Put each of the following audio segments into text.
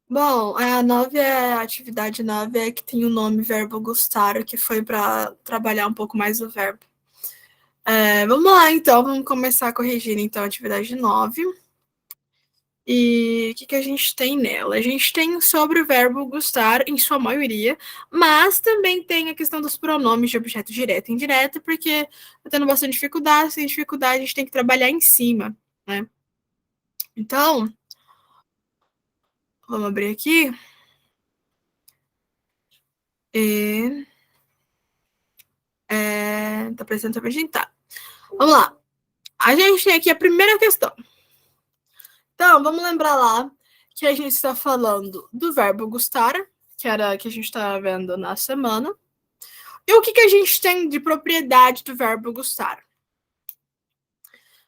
Bom, a 9 a atividade 9 é que tem o nome verbo gustar, que foi para trabalhar um pouco mais o verbo. Vamos lá, então, vamos começar corrigindo então a atividade 9. E o que a gente tem nela? A gente tem sobre o verbo gostar, em sua maioria, mas também tem a questão dos pronomes de objeto direto e indireto, porque tá tendo bastante dificuldade, sem dificuldade a gente tem que trabalhar em cima, né? Então, vamos abrir aqui. E, tá precisando apresentar. Vamos lá. A gente tem aqui a primeira questão. Então, vamos lembrar lá que a gente está falando do verbo gustar, que era que a gente estava vendo na semana. E o que a gente tem de propriedade do verbo gustar?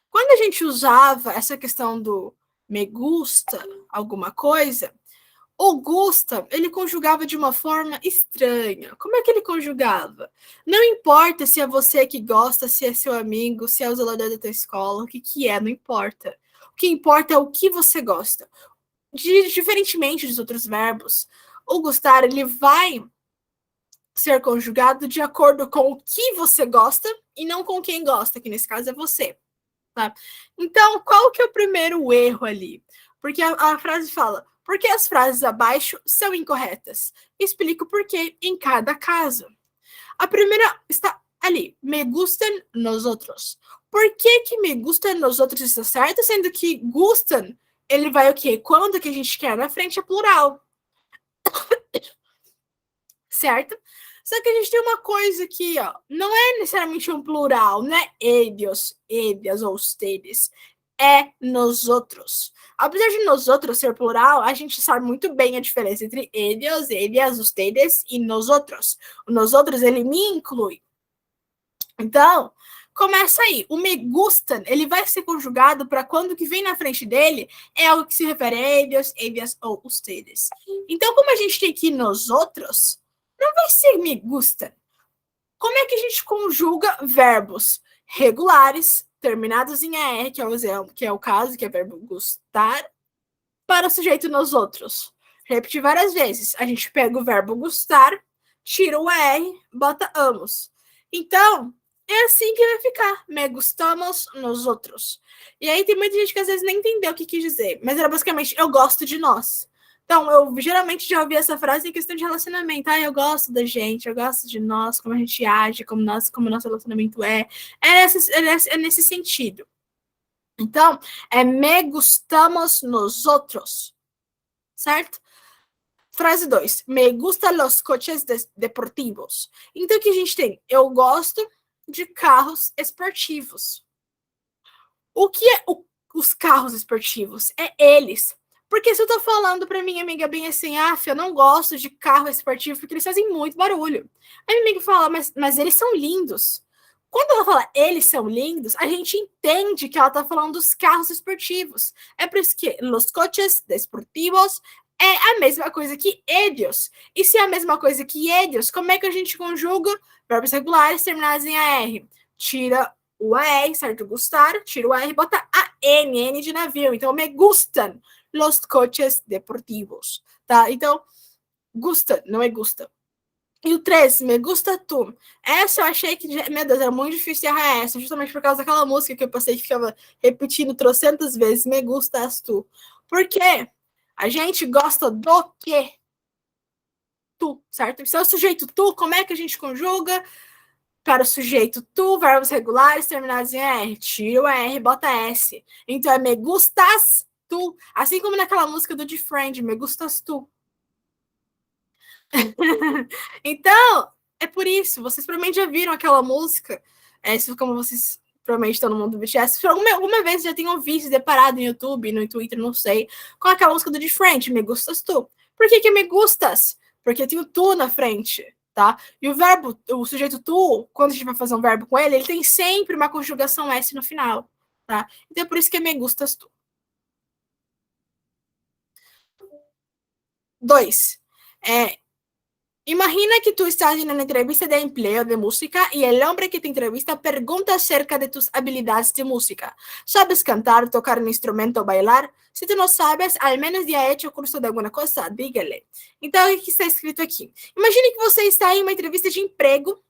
Quando a gente usava essa questão do me gusta alguma coisa, o gusta, ele conjugava de uma forma estranha. Como é que ele conjugava? Não importa se é você que gosta, se é seu amigo, se é o zelador da tua escola, o que é, não importa. O que importa é o que você gosta. Diferentemente dos outros verbos, o gostar, ele vai ser conjugado de acordo com o que você gosta e não com quem gosta, que nesse caso é você. Tá? Então, qual que é o primeiro erro ali? Porque a frase fala, porque as frases abaixo são incorretas? Explico por quê em cada caso. A primeira está ali, me gustan nos outros. Por que me gustan nos outros está certo, sendo que gustan, ele vai o quê? Quando que a gente quer na frente é plural, certo? Só que a gente tem uma coisa aqui, ó, não é necessariamente um plural, não é ellos, ellas ou ustedes, é nos outros. Apesar de nos outros ser plural, a gente sabe muito bem a diferença entre ellos, ellas, ustedes e nos outros. O nos outros, ele me inclui. Então, começa aí. O me gustan, ele vai ser conjugado para quando que vem na frente dele é algo que se refere a ellos, ellas ou ustedes. Então, como a gente tem aqui nos outros, não vai ser me gusta. Como é que a gente conjuga verbos regulares, terminados em AR, que é o caso, que é o verbo gustar, para o sujeito nos outros? Repetir várias vezes. A gente pega o verbo gustar, tira o AR, bota amos. Então, é assim que vai ficar. Me gustamos nos outros. E aí tem muita gente que às vezes nem entendeu o que quis dizer, mas era basicamente eu gosto de nós. Então, eu geralmente já ouvi essa frase em questão de relacionamento. Ah, eu gosto da gente, eu gosto de nós, como a gente age, como nosso relacionamento é. É nesse sentido. Então, me gustamos nos outros, certo? Frase 2. Me gustan los coches deportivos. Então, o que a gente tem? Eu gosto de carros esportivos. O que é os carros esportivos? É eles. Porque se eu tô falando pra minha amiga bem assim, eu não gosto de carro esportivo porque eles fazem muito barulho. Aí minha amiga fala, mas eles são lindos. Quando ela fala eles são lindos, a gente entende que ela tá falando dos carros esportivos. É por isso que los coches deportivos é a mesma coisa que ellos. E se é a mesma coisa que ellos, como é que a gente conjuga verbos regulares terminados em AR? Tira o AR, certo? Gustar, tira o AR, bota a N de navio. Então, me gustan los coches deportivos, tá? Então, gusta, não é gusta. E o 3, me gusta tu. Essa eu achei que, meu Deus, era muito difícil errar essa, justamente por causa daquela música que eu passei que ficava repetindo trocentas vezes, me gustas tu. Por quê? A gente gosta do quê? Tu, certo? Se é o sujeito tu, como é que a gente conjuga? Para o sujeito tu, verbos regulares terminados em R. Tira o R, bota S. Então é me gustas tu. Assim como naquela música do The Friend, me gustas tu. Então, é por isso. Vocês provavelmente já viram aquela música. Como vocês provavelmente estão no mundo do BTS. Alguma vez já tenham visto, deparado no YouTube, no Twitter, não sei, com aquela música do The Friend, me gustas tu. Por que me gustas? Porque tem o tu na frente. Tá? E o verbo, o sujeito tu, quando a gente vai fazer um verbo com ele, ele tem sempre uma conjugação S no final. Tá? Então é por isso que é me gustas tu. 2. Imagina que tú estás en una entrevista de empleo de música y el hombre que te entrevista pregunta acerca de tus habilidades de música. ¿Sabes cantar, tocar un instrumento, bailar? Si tú no sabes, al menos ya ha hecho curso de alguma coisa, dígale. Então, o que está escrito aqui? Imagine que você está em uma entrevista de emprego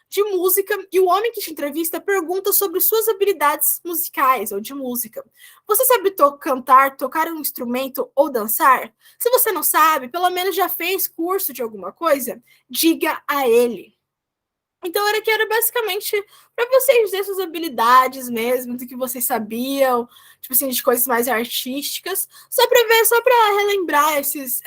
de música e o homem que te entrevista pergunta sobre suas habilidades musicais ou de música. Você sabe cantar, tocar um instrumento ou dançar? Se você não sabe, pelo menos já fez curso de alguma coisa, diga a ele. Então, era basicamente para vocês dizer suas habilidades mesmo, do que vocês sabiam, tipo assim, de coisas mais artísticas, só para ver, só para relembrar esse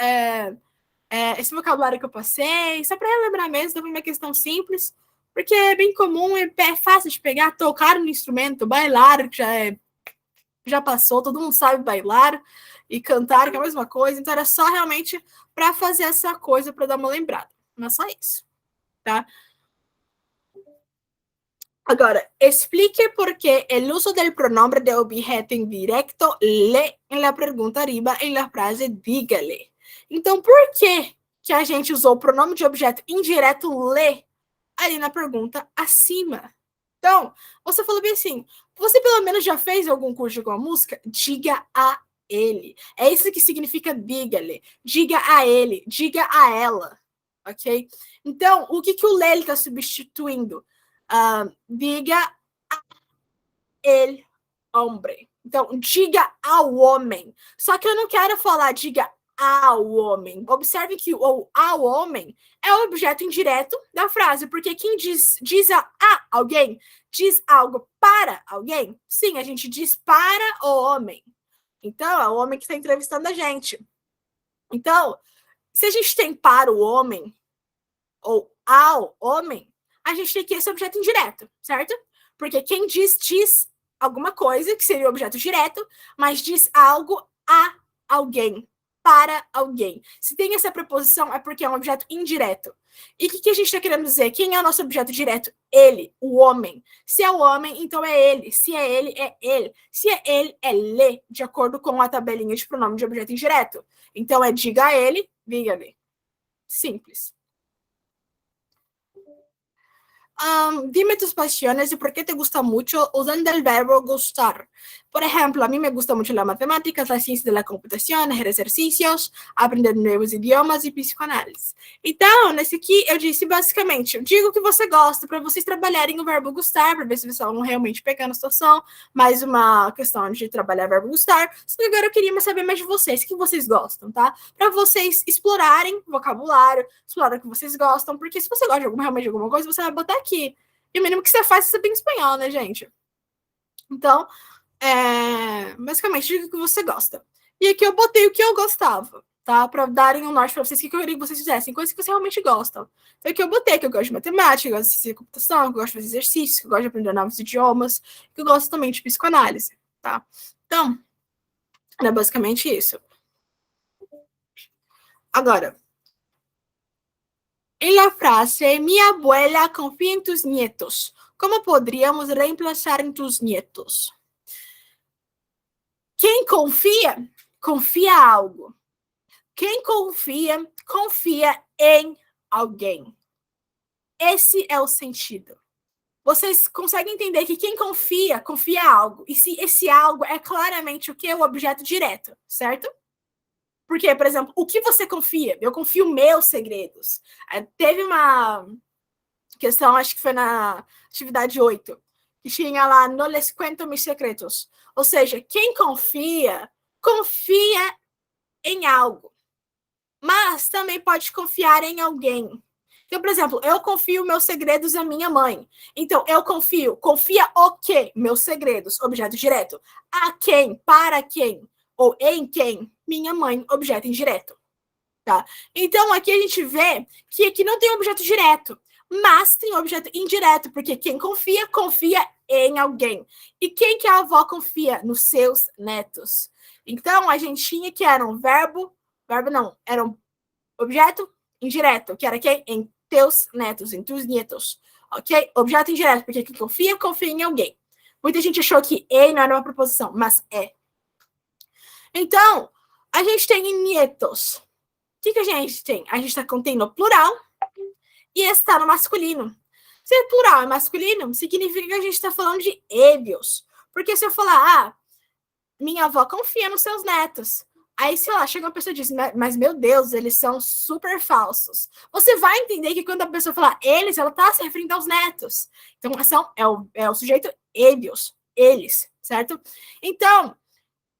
vocabulário que eu passei, só para relembrar mesmo, foi uma questão simples, porque é bem comum, é fácil de pegar, tocar um instrumento, bailar, que já passou, todo mundo sabe bailar, e cantar, que é a mesma coisa, então era só realmente para fazer essa coisa, para dar uma lembrada, não é só isso, tá? Agora, explique por que o uso do pronome de objeto indireto le em la pergunta arriba, em la frase dígale. Então, por que a gente usou o pronome de objeto indireto le ali na pergunta acima? Então, você falou bem assim, você pelo menos já fez algum curso de alguma música? Diga a ele. É isso que significa dígale. Diga a ele, diga a ela, ok? Então, o que o le está substituindo? Diga a ele, homem. Então, diga ao homem. Só que eu não quero falar diga ao homem. Observe que o ao homem é o objeto indireto da frase, porque quem diz a alguém, diz algo para alguém. Sim, a gente diz para o homem. Então, é o homem que está entrevistando a gente. Então, se a gente tem para o homem ou ao homem, a gente tem que esse objeto indireto, certo? Porque quem diz alguma coisa, que seria o objeto direto, mas diz algo a alguém, para alguém. Se tem essa preposição, é porque é um objeto indireto. E o que a gente está querendo dizer? Quem é o nosso objeto direto? Ele, o homem. Se é o homem, então é ele. Se é ele, é ele. Se é ele, é le, de acordo com a tabelinha de pronome de objeto indireto. Então é diga a ele, diga-lhe. Simples. Dime tus pasiones y por qué te gusta mucho usando el verbo gustar. Por ejemplo, a mí me gusta mucho la matemática, la ciencia de la computação, hacer ejercicios, aprender novos idiomas e psicoanálise. Então, nesse aqui, eu disse basicamente, eu digo que você gosta para vocês trabalharem o verbo gustar, para ver se vocês estão realmente pegando a situação, mais uma questão de trabalhar o verbo gustar. Só que agora eu queria saber mais de vocês, o que vocês gostam, tá? Para vocês explorarem o vocabulário, explorar o que vocês gostam, porque se você gosta realmente de alguma coisa, você vai botar aqui. E o mínimo que você faz é saber espanhol, né, gente? Então, basicamente, diga o que você gosta. E aqui eu botei o que eu gostava, tá? Para darem um norte para vocês, o que eu queria que vocês fizessem, coisas que vocês realmente gostam. Então aqui eu botei que eu gosto de matemática, que eu gosto de ciência de computação, que eu gosto de fazer exercícios, que eu gosto de aprender novos idiomas, que eu gosto também de psicoanálise, tá? Então, é basicamente isso. Agora, em la frase, mi abuela confía en tus nietos. ¿Cómo podríamos reemplazar en tus nietos? Quem confia, confia algo. Quem confia, confia em alguém. Esse é o sentido. Vocês conseguem entender que quem confia, confia algo. E se esse algo é claramente o que? O objeto direto, certo? Porque, por exemplo, o que você confia? Eu confio meus segredos. Teve uma questão, acho que foi na atividade 8, que tinha lá, no les cuento mis secretos. Ou seja, quem confia, confia em algo. Mas também pode confiar em alguém. Então, por exemplo, eu confio meus segredos à minha mãe. Então, eu confia o quê? Meus segredos, objeto direto. A quem? Para quem? Ou em quem? Minha mãe, objeto indireto. Tá? Então, aqui a gente vê que aqui não tem objeto direto, mas tem objeto indireto, porque quem confia, confia em alguém. E quem que a avó confia? Nos seus netos. Então, a gente tinha que era um verbo não, era um objeto indireto, que era quem? Em teus netos, em tus nietos. Ok? Objeto indireto, porque quem confia, confia em alguém. Muita gente achou que e não era uma preposição, mas é. Então, a gente tem nietos. que a gente tem? A gente está contendo plural e está no masculino. Se é plural e masculino, significa que a gente está falando de eles. Porque se eu falar, minha avó confia nos seus netos. Aí, sei lá, chega uma pessoa e diz, mas meu Deus, eles são super falsos. Você vai entender que quando a pessoa falar eles, ela está se referindo aos netos. Então, ação é o sujeito eles, certo? Então,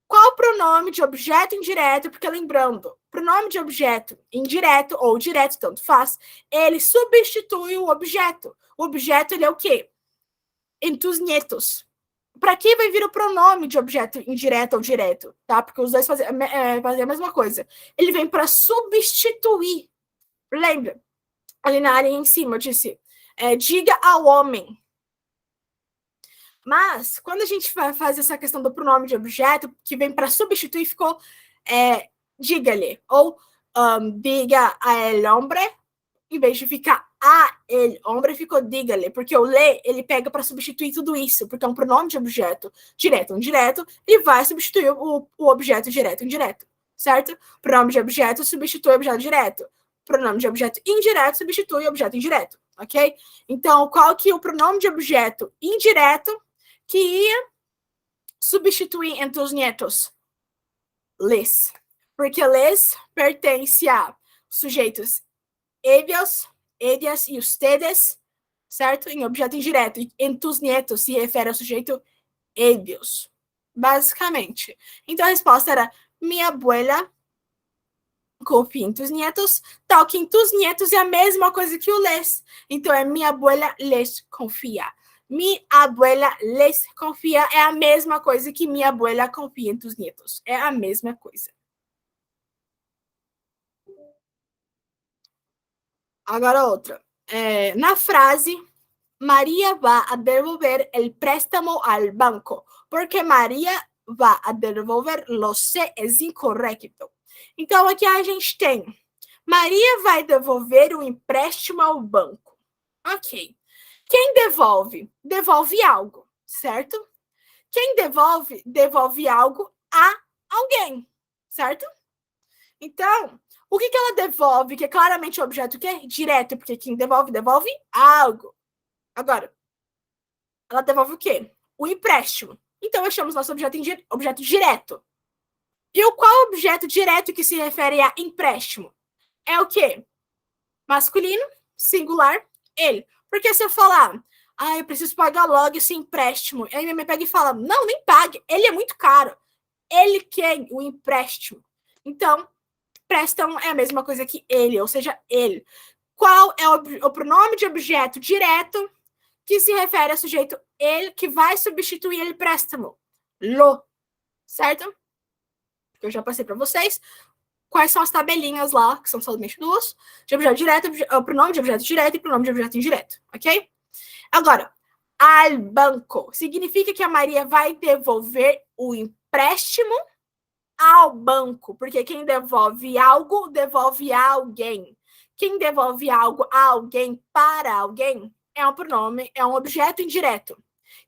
qual o pronome de objeto indireto? Porque lembrando, pronome de objeto indireto ou direto, tanto faz, ele substitui o objeto. O objeto, ele é o quê? Em tus nietos. Para que vai vir o pronome de objeto indireto ou direto? Tá? Porque os dois fazem a mesma coisa. Ele vem para substituir. Lembra? Ali na área em cima, eu disse, diga ao homem. Mas, quando a gente faz essa questão do pronome de objeto, que vem para substituir, ficou diga-lhe, ou diga a el hombre, em vez de ficar a el hombre, ficou diga-lhe, porque o le, ele pega para substituir tudo isso, porque é um pronome de objeto direto ou indireto, e vai substituir o objeto direto ou indireto, certo? Pronome de objeto substitui o objeto direto. Pronome de objeto indireto substitui o objeto indireto, ok? Então, qual que é o pronome de objeto indireto que ia substituir entre os nietos? Les. Porque les pertence a sujeitos ellos, ellas e ustedes, certo? Em objeto indireto. E em tus nietos se refere ao sujeito ellos, basicamente. Então a resposta era minha abuela confia em tus nietos, tal que em tus nietos é a mesma coisa que o les. Então é minha abuela les confia. Mi abuela les confia é a mesma coisa que minha abuela confia em tus nietos. É a mesma coisa. Agora outra. Na frase, Maria vai a devolver el préstamo al banco, porque Maria vai a devolver lo sé es incorrecto. Então, aqui a gente tem Maria vai devolver o empréstimo ao banco. Ok. Quem devolve? Devolve algo, certo? Quem devolve? Devolve algo a alguém, certo? Então, o que ela devolve? Que é claramente o objeto que é direto, porque quem devolve, devolve algo. Agora, ela devolve o quê? O empréstimo. Então, achamos nosso objeto direto. E qual objeto direto que se refere a empréstimo? É o quê? Masculino, singular, ele. Porque se eu falar, eu preciso pagar logo esse empréstimo, aí minha mãe pega e fala, não, nem pague, ele é muito caro. Ele quer o empréstimo. Então, prestam é a mesma coisa que ele, ou seja, ele. Qual é o pronome de objeto direto que se refere ao sujeito ele, que vai substituir ele préstamo? Lo. Certo? Eu já passei para vocês quais são as tabelinhas lá, que são somente duas, de objeto direto, pronome de objeto direto e pronome de objeto indireto, ok? Agora, al banco significa que a Maria vai devolver o empréstimo ao banco, porque quem devolve algo, devolve a alguém. Quem devolve algo a alguém para alguém é um pronome, é um objeto indireto.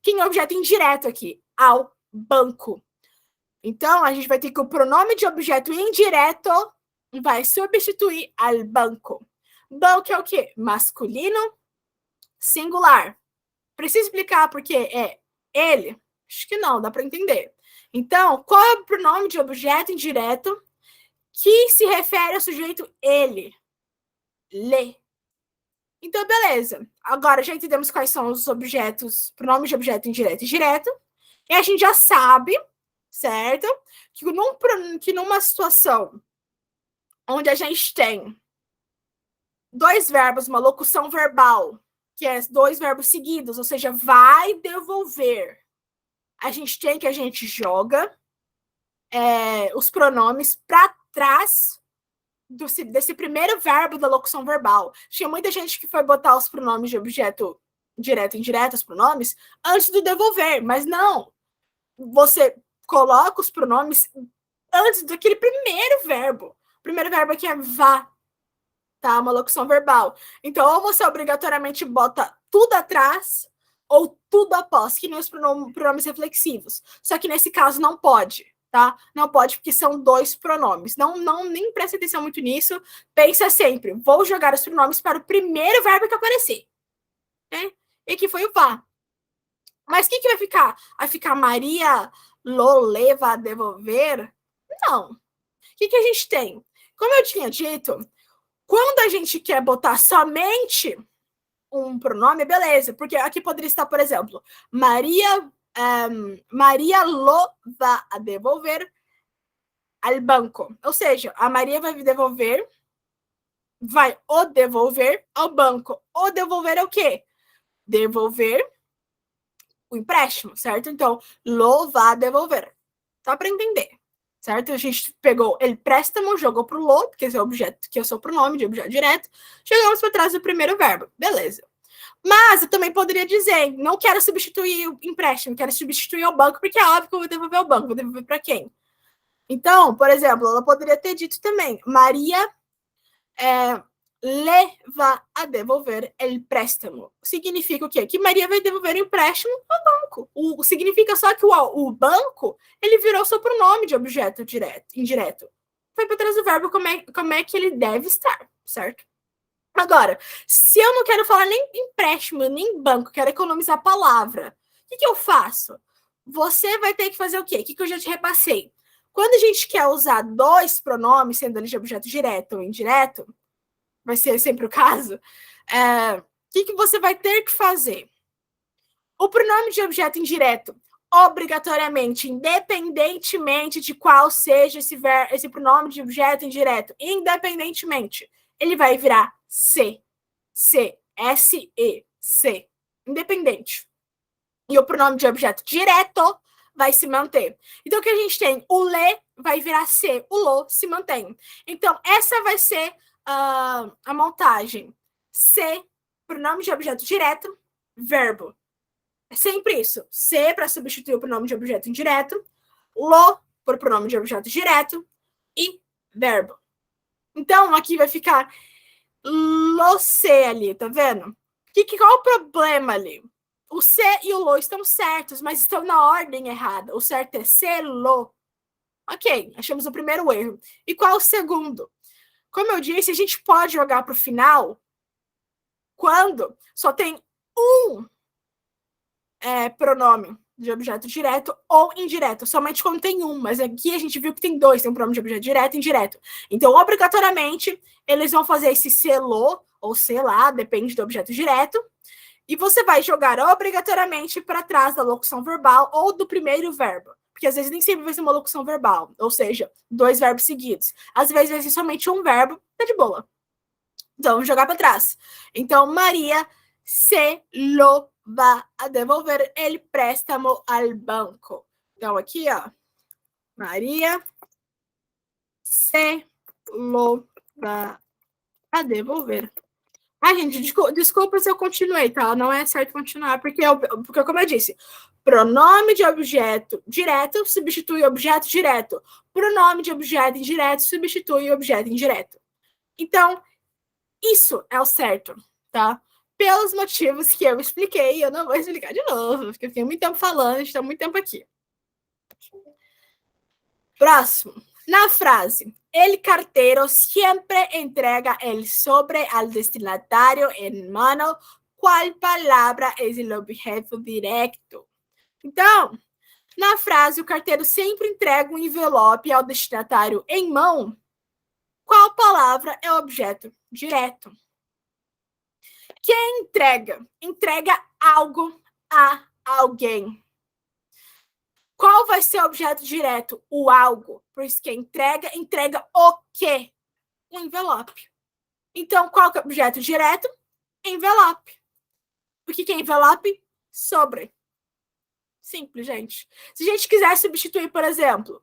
Quem é o objeto indireto aqui? Ao banco. Então, a gente vai ter que o pronome de objeto indireto vai substituir al banco. Banco é o quê? Masculino, singular. Preciso explicar porque é ele? Acho que não, dá para entender. Então, qual é o pronome de objeto indireto que se refere ao sujeito ele? Le. Então, beleza. Agora já entendemos quais são os objetos, pronomes de objeto indireto e direto. E a gente já sabe, certo? Que numa situação onde a gente tem dois verbos, uma locução verbal, que é dois verbos seguidos, ou seja, vai devolver. A gente joga os pronomes para trás desse primeiro verbo da locução verbal. Tinha muita gente que foi botar os pronomes de objeto direto e indireto, os pronomes, antes do devolver, mas não. Você coloca os pronomes antes daquele primeiro verbo. O primeiro verbo aqui é vá, tá? Uma locução verbal. Então, ou você obrigatoriamente bota tudo atrás ou tudo após, que nem os pronomes reflexivos. Só que nesse caso não pode, tá? Não pode, porque são 2 pronomes. Nem presta atenção muito nisso. Pensa sempre, vou jogar os pronomes para o primeiro verbo que aparecer. Né? E que foi o vá. Mas o que vai ficar? Vai ficar Maria lo leva a devolver? Não. O que a gente tem? Como eu tinha dito, quando a gente quer botar somente um pronome, beleza. Porque aqui poderia estar, por exemplo, Maria lo va a devolver al banco. Ou seja, a Maria vai o devolver ao banco. O devolver é o quê? Devolver o empréstimo, certo? Então, lo va a devolver. Tá para entender, certo? A gente pegou ele préstamo, jogou pro lo, porque esse é o objeto, que é o seu pronome de objeto direto. Chegamos para trás do primeiro verbo. Beleza. Mas eu também poderia dizer, não quero substituir o empréstimo, quero substituir o banco, porque é óbvio que eu vou devolver ao banco. Vou devolver para quem? Então, por exemplo, ela poderia ter dito também, Maria le va a devolver el préstamo. Significa o quê? Que Maria vai devolver o empréstimo ao banco. Significa só que o banco, ele virou seu pronome de objeto indireto. Foi para trás do verbo como é que ele deve estar, certo? Agora, se eu não quero falar nem empréstimo, nem banco, quero economizar a palavra, o que eu faço? Você vai ter que fazer o quê? O que eu já te repassei? Quando a gente quer usar 2 pronomes, sendo eles de objeto direto ou indireto, vai ser sempre o caso, o que você vai ter que fazer? O pronome de objeto indireto, obrigatoriamente, independentemente de qual seja esse pronome de objeto indireto, independentemente, ele vai virar C. C. S-E. C. Independente. E o pronome de objeto direto vai se manter. Então, o que a gente tem? O le vai virar C. O lo se mantém. Então, essa vai ser a montagem. C, pronome de objeto direto, verbo. É sempre isso. C para substituir o pronome de objeto indireto, lo por pronome de objeto direto e verbo. Então, aqui vai ficar lo C ali, tá vendo? Qual o problema ali? O C e o lo estão certos, mas estão na ordem errada. O certo é C, lo. Ok, achamos o primeiro erro. E qual o segundo? Como eu disse, a gente pode jogar para o final quando só tem um pronome de objeto direto ou indireto. Somente quando tem um, mas aqui a gente viu que tem 2, tem um pronome de objeto direto e indireto. Então, obrigatoriamente, eles vão fazer esse selo ou sei lá, depende do objeto direto, e você vai jogar obrigatoriamente para trás da locução verbal ou do primeiro verbo. Porque às vezes nem sempre vai ser uma locução verbal, ou seja, 2 verbos seguidos. Às vezes vai ser somente um verbo, tá de boa. Então, vamos jogar para trás. Então, Maria se lo va a devolver el préstamo al banco. Então, aqui, ó. Maria se lo va a devolver. Gente, desculpa se eu continuei, tá? Não é certo continuar, porque como eu disse, pronome de objeto direto substitui objeto direto. Pronome de objeto indireto substitui objeto indireto. Então, isso é o certo, tá? Pelos motivos que eu expliquei, eu não vou explicar de novo, porque eu fiquei muito tempo falando, estou muito tempo aqui. Próximo. Na frase, el cartero siempre entrega el sobre al destinatario en mano. ¿Cuál palabra es el objeto directo? Então, na frase, o carteiro sempre entrega um envelope ao destinatário em mão. Qual palavra é o objeto direto? Quem entrega? Entrega algo a alguém. Qual vai ser o objeto direto? O algo. Por isso que entrega o quê? Um envelope. Então, qual que é o objeto direto? Envelope. O que é envelope? Sobre. Simples, gente. Se a gente quiser substituir, por exemplo,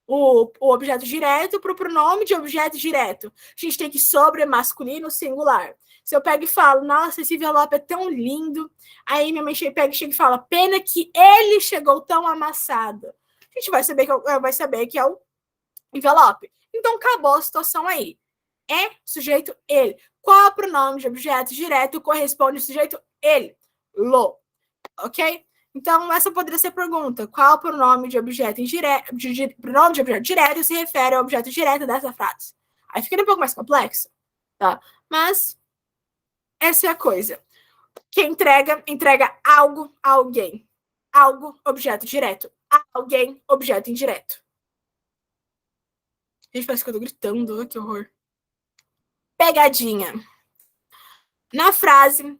o objeto direto para o pronome de objeto direto, a gente tem que sobre masculino singular. Se eu pego e falo, nossa, esse envelope é tão lindo, aí minha mãe chega e fala, pena que ele chegou tão amassado. A gente vai saber que é o envelope. Então, acabou a situação aí. É sujeito ele. Qual é o pronome de objeto direto corresponde ao sujeito ele? Lo. Ok? Então, essa poderia ser a pergunta. Qual pronome de objeto indireto, pronome de objeto direto se refere ao objeto direto dessa frase? Aí fica um pouco mais complexo, tá? Mas essa é a coisa. Quem entrega, entrega algo a alguém. Algo, objeto direto. Alguém, objeto indireto. Gente, parece que eu tô gritando. Que horror. Pegadinha. Na frase,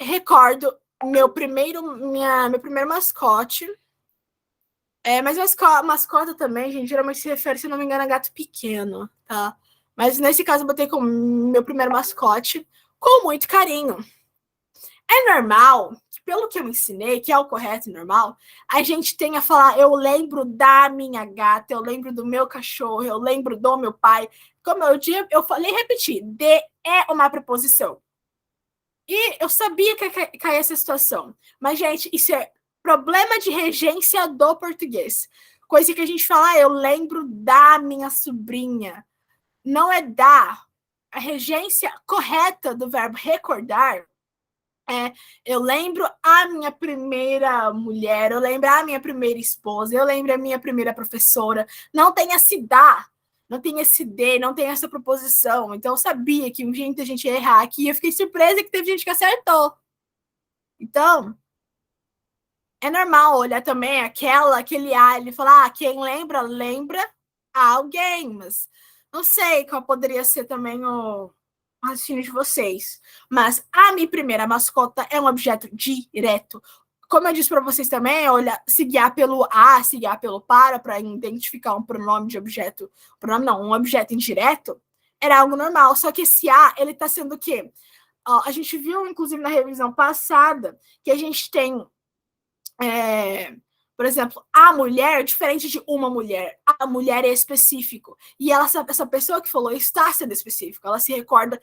recordo meu primeiro mascote. Mas mascota também, gente, geralmente se refere, se não me engano, a gato pequeno, tá? Mas nesse caso eu botei como meu primeiro mascote com muito carinho. É normal, pelo que eu ensinei, que é o correto e normal, a gente tem a falar, eu lembro da minha gata, eu lembro do meu cachorro, eu lembro do meu pai. Como eu falei, repetir, de é uma preposição. E eu sabia que caía essa situação. Mas, gente, isso é problema de regência do português. Coisa que a gente fala, eu lembro da minha sobrinha. Não é da. A regência correta do verbo recordar eu lembro a minha primeira mulher, eu lembro a minha primeira esposa, eu lembro a minha primeira professora. Não tem esse dá, não tem esse de, não tem essa proposição. Então eu sabia que muita gente ia errar aqui e eu fiquei surpresa que teve gente que acertou. Então, é normal olhar também aquele ele falar, quem lembra, lembra a alguém, mas não sei qual poderia ser também o raciocínio de vocês. Mas a minha primeira mascota é um objeto direto. Como eu disse para vocês também, olha, se guiar pelo a, se guiar pelo para identificar um pronome de objeto, pronome não, um objeto indireto, era algo normal. Só que esse a, ele está sendo o quê? A gente viu, inclusive, na revisão passada, que a gente tem por exemplo, a mulher, diferente de uma mulher, a mulher é específico. E essa pessoa que falou está sendo específico. Ela se recorda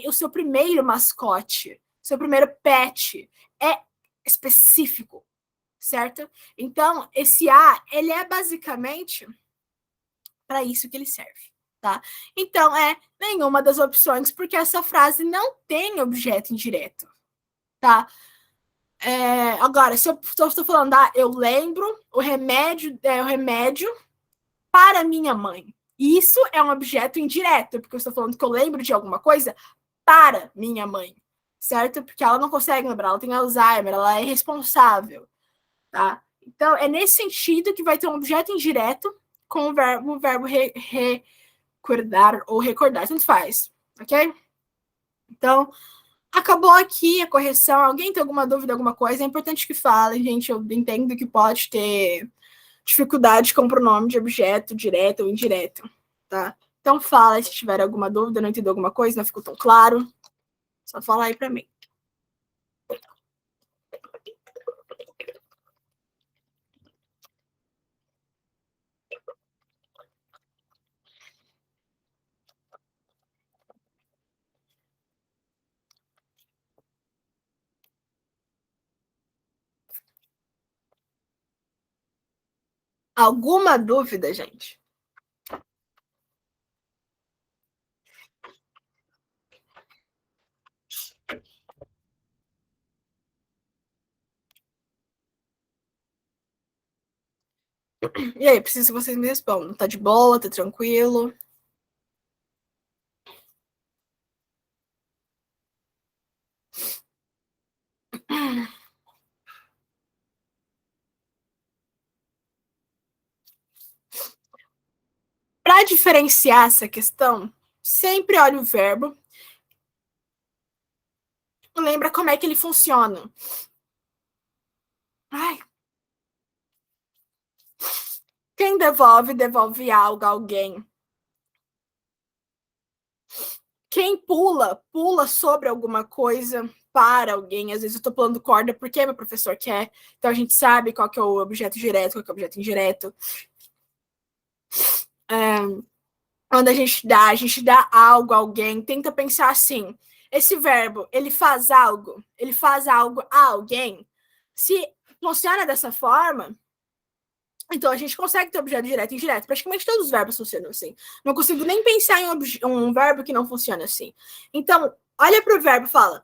o seu primeiro mascote, seu primeiro pet. É específico, certo? Então, esse a, ele é basicamente para isso que ele serve, tá? Então, nenhuma das opções, porque essa frase não tem objeto indireto, tá? Agora, se eu estou falando, eu lembro o remédio para minha mãe. Isso é um objeto indireto, porque eu estou falando que eu lembro de alguma coisa para minha mãe, certo? Porque ela não consegue lembrar, ela tem Alzheimer, ela é irresponsável, tá? Então, é nesse sentido que vai ter um objeto indireto com o verbo recordar ou recordar, tanto faz, ok? Então, acabou aqui a correção. Alguém tem alguma dúvida, alguma coisa? É importante que fale, gente. Eu entendo que pode ter dificuldade com o pronome de objeto, direto ou indireto, tá? Então fala se tiver alguma dúvida, não entendeu alguma coisa, não ficou tão claro. Só fala aí para mim. Alguma dúvida, gente? E aí, preciso que vocês me respondam. Tá de boa? Tá tranquilo? Para diferenciar essa questão, sempre olhe o verbo. Lembra como é que ele funciona. Ai. Quem devolve, devolve algo a alguém. Quem pula, pula sobre alguma coisa para alguém. Às vezes eu estou pulando corda porque meu professor quer. Então a gente sabe qual que é o objeto direto, qual que é o objeto indireto. Quando a gente dá algo a alguém, tenta pensar assim, esse verbo, ele faz algo a alguém. Se funciona dessa forma, então a gente consegue ter objeto direto e indireto. Praticamente todos os verbos funcionam assim. Não consigo nem pensar em um verbo que não funciona assim. Então, olha para o verbo e fala,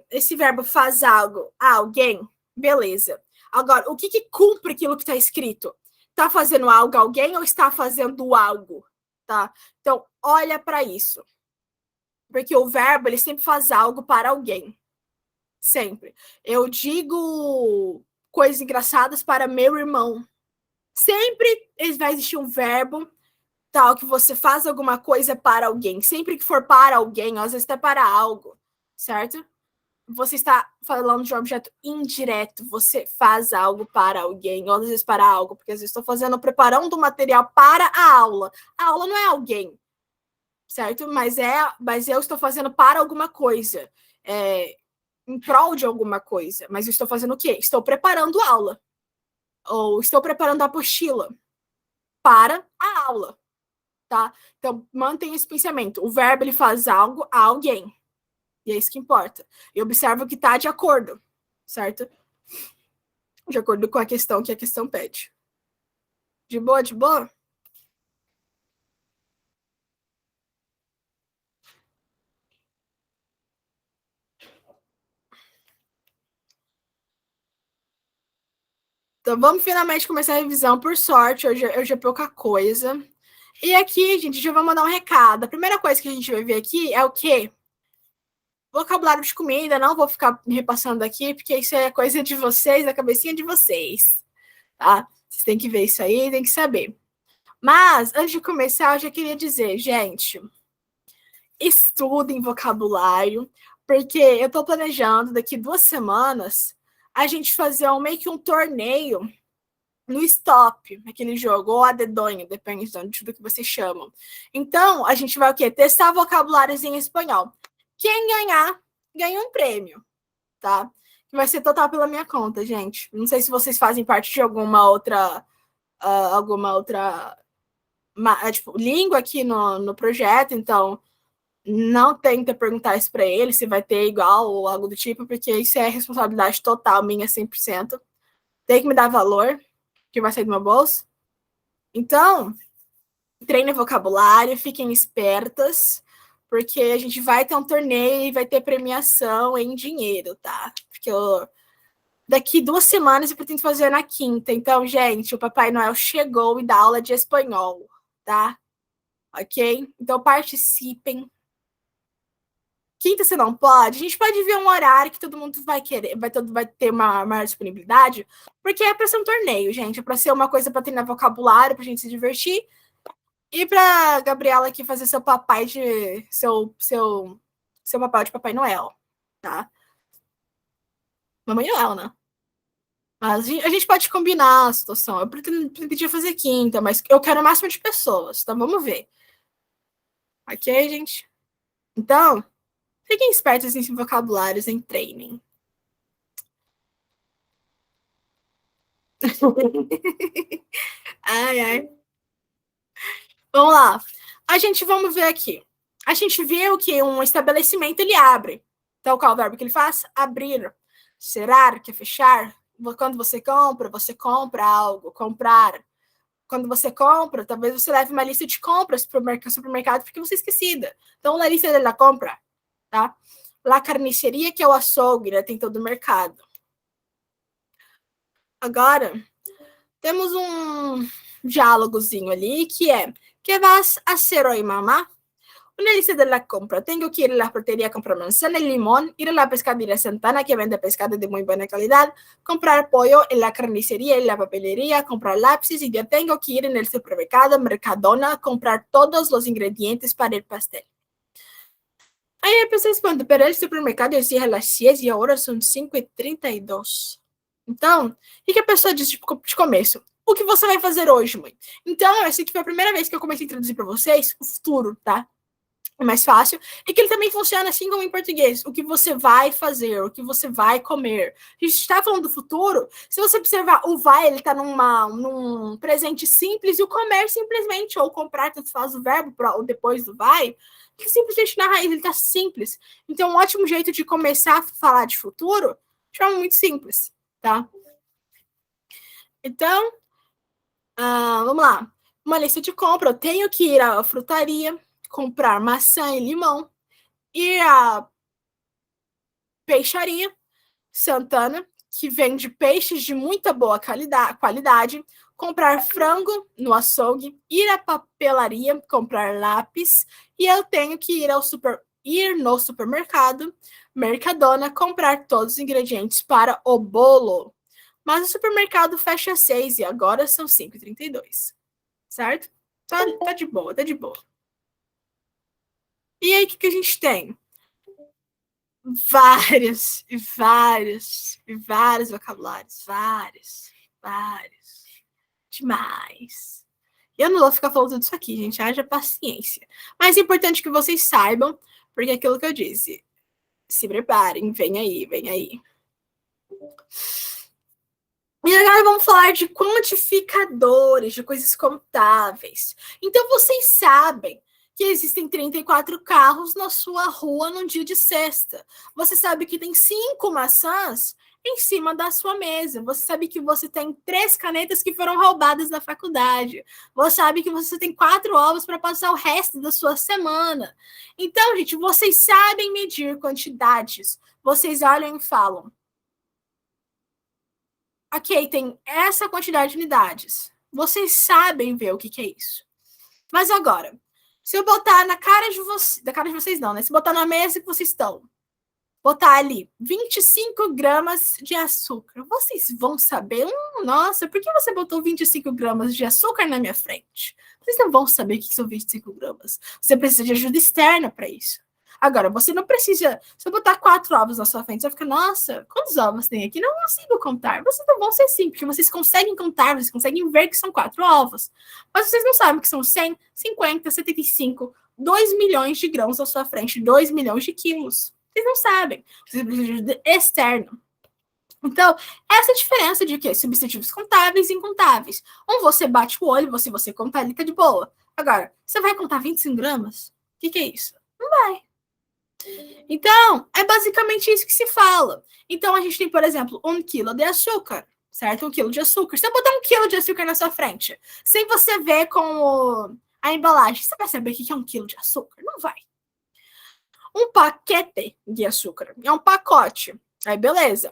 esse verbo faz algo a alguém, beleza. Agora, o que cumpre aquilo que está escrito? Está fazendo algo a alguém ou está fazendo algo? Tá? Então, olha para isso. Porque o verbo, ele sempre faz algo para alguém. Sempre. Eu digo coisas engraçadas para meu irmão. Sempre vai existir um verbo tal que você faz alguma coisa para alguém. Sempre que for para alguém, às vezes até para algo, certo? Você está falando de um objeto indireto. Você faz algo para alguém, ou às vezes para algo, porque às vezes estou preparando material para a aula. A aula não é alguém, certo? Mas eu estou fazendo para alguma coisa, em prol de alguma coisa. Mas eu estou fazendo o quê? Estou preparando a aula, ou estou preparando a apostila para a aula, tá? Então, mantenha esse pensamento. O verbo, ele faz algo a alguém. E é isso que importa. E observa que está de acordo, certo? De acordo com a questão que a questão pede. De boa, de boa? Então, vamos finalmente começar a revisão. Por sorte, hoje é pouca coisa. E aqui, gente, já vou mandar um recado. A primeira coisa que a gente vai ver aqui é o quê? Vocabulário de comida. Não vou ficar me repassando aqui, porque isso é coisa de vocês, da cabecinha de vocês, tá? Vocês têm que ver isso aí, tem que saber. Mas, antes de começar, eu já queria dizer, gente, estudem vocabulário, porque eu tô planejando daqui 2 semanas a gente fazer meio que um torneio no Stop, aquele jogo, ou a dedonho, depende do que vocês chamam. Então, a gente vai o quê? Testar vocabulários em espanhol. Quem ganhar, ganha um prêmio, tá? Que vai ser total pela minha conta, gente. Não sei se vocês fazem parte de alguma outra tipo, língua aqui no projeto, então não tenta perguntar isso para ele, se vai ter igual ou algo do tipo, porque isso é responsabilidade total minha, 100%. Tem que me dar valor, que vai sair do meu bolso. Então, treinem vocabulário, fiquem espertas, porque a gente vai ter um torneio e vai ter premiação em dinheiro, tá? Porque daqui 2 semanas eu pretendo fazer na quinta. Então, gente, o Papai Noel chegou e dá aula de espanhol, tá? Ok? Então, participem. Quinta você não pode, a gente pode ver um horário que todo mundo vai querer, vai ter uma maior disponibilidade, porque é para ser um torneio, gente, é para ser uma coisa para treinar vocabulário, para a gente se divertir, e para Gabriela aqui fazer seu papai de seu papel de Papai Noel, tá? Mamãe Noel, né? Mas a gente pode combinar a situação. Eu pretendia fazer quinta, mas eu quero o máximo de pessoas, então vamos ver. Ok, gente? Então, fiquem espertos em vocabulários em training. Ai, ai. Vamos lá. Vamos ver aqui. A gente viu que um estabelecimento ele abre. Então, qual é o verbo que ele faz? Abrir. Cerrar, que é fechar. Quando você compra algo. Comprar. Quando você compra, talvez você leve uma lista de compras para o supermercado porque você é esquecida. Então, na lista da compra, tá? La carniceria, que é o açougue, né? Tem todo o mercado. Agora, temos um diálogozinho ali que é: que vas a hacer hoy, mamá? Una lista de la compra. Tengo que ir a la frutería a comprar manzana y limón, ir a la pescadería Santana, que vende pescado de muy buena calidad, comprar pollo en la carnicería y la papelería, comprar lápices, y yo tengo que ir en el supermercado Mercadona, comprar todos los ingredientes para el pastel. Aí a pessoa responde: pero el supermercado cierra a las 10 e agora são 5h32. Então, o que a pessoa diz de começo? O que você vai fazer hoje, mãe? Então, essa aqui foi a primeira vez que eu comecei a traduzir para vocês o futuro, tá? É mais fácil. E que ele também funciona assim como em português. O que você vai fazer, o que você vai comer. A gente está falando do futuro. Se você observar, o vai, ele está num presente simples, e o comer simplesmente, ou comprar, tanto faz o verbo ou depois do vai, que simplesmente na raiz, ele está simples. Então, um ótimo jeito de começar a falar de futuro, de forma muito simples, tá? Então, vamos lá. Uma lista de compra. Eu tenho que ir à frutaria, comprar maçã e limão, ir a Peixaria Santana, que vende peixes de muita boa qualidade, comprar frango no açougue, ir à papelaria, comprar lápis, e eu tenho que ir no supermercado, Mercadona, comprar todos os ingredientes para o bolo. Mas o supermercado fecha às 6 e agora são 5h32. Certo? Tá de boa, tá de boa. E aí, o que a gente tem? Vários vocabulários. Vários. Demais. Eu não vou ficar falando tudo isso aqui, gente. Haja paciência. Mas é importante que vocês saibam, porque é aquilo que eu disse. Se preparem, vem aí, vem aí. E agora vamos falar de quantificadores, de coisas contáveis. Então, vocês sabem que existem 34 carros na sua rua num dia de sexta. Você sabe que tem 5 maçãs em cima da sua mesa. Você sabe que você tem 3 canetas que foram roubadas na faculdade. Você sabe que você tem 4 ovos para passar o resto da sua semana. Então, gente, vocês sabem medir quantidades. Vocês olham e falam: ok, tem essa quantidade de unidades. Vocês sabem ver o que é isso. Mas agora, se eu botar na cara de vocês, da cara de vocês não, né? Se botar na mesa que vocês estão, botar ali 25 gramas de açúcar, vocês vão saber, nossa, por que você botou 25 gramas de açúcar na minha frente? Vocês não vão saber o que são 25 gramas. Você precisa de ajuda externa para isso. Agora, você não precisa. Se eu botar 4 ovos na sua frente, você vai ficar, nossa, quantos ovos tem aqui? Não consigo contar. Vocês não vão ser assim, porque vocês conseguem contar, vocês conseguem ver que são 4 ovos. Mas vocês não sabem que são 100, 50, 75, 2 milhões de grãos na sua frente, 2 milhões de quilos. Vocês não sabem. Vocês precisam de ajuda externa. Então, essa é a diferença de quê? Substantivos contáveis e incontáveis. Você bate o olho, você conta ali, tá de boa. Agora, você vai contar 25 gramas? O que é isso? Não vai. Então, é basicamente isso que se fala. Então, a gente tem, por exemplo, 1 quilo de açúcar, certo? 1 quilo de açúcar. Se eu botar 1 quilo de açúcar na sua frente, sem você ver com a embalagem, você vai saber o que é 1 quilo de açúcar? Não vai. Um paquete de açúcar. É um pacote. Aí, beleza.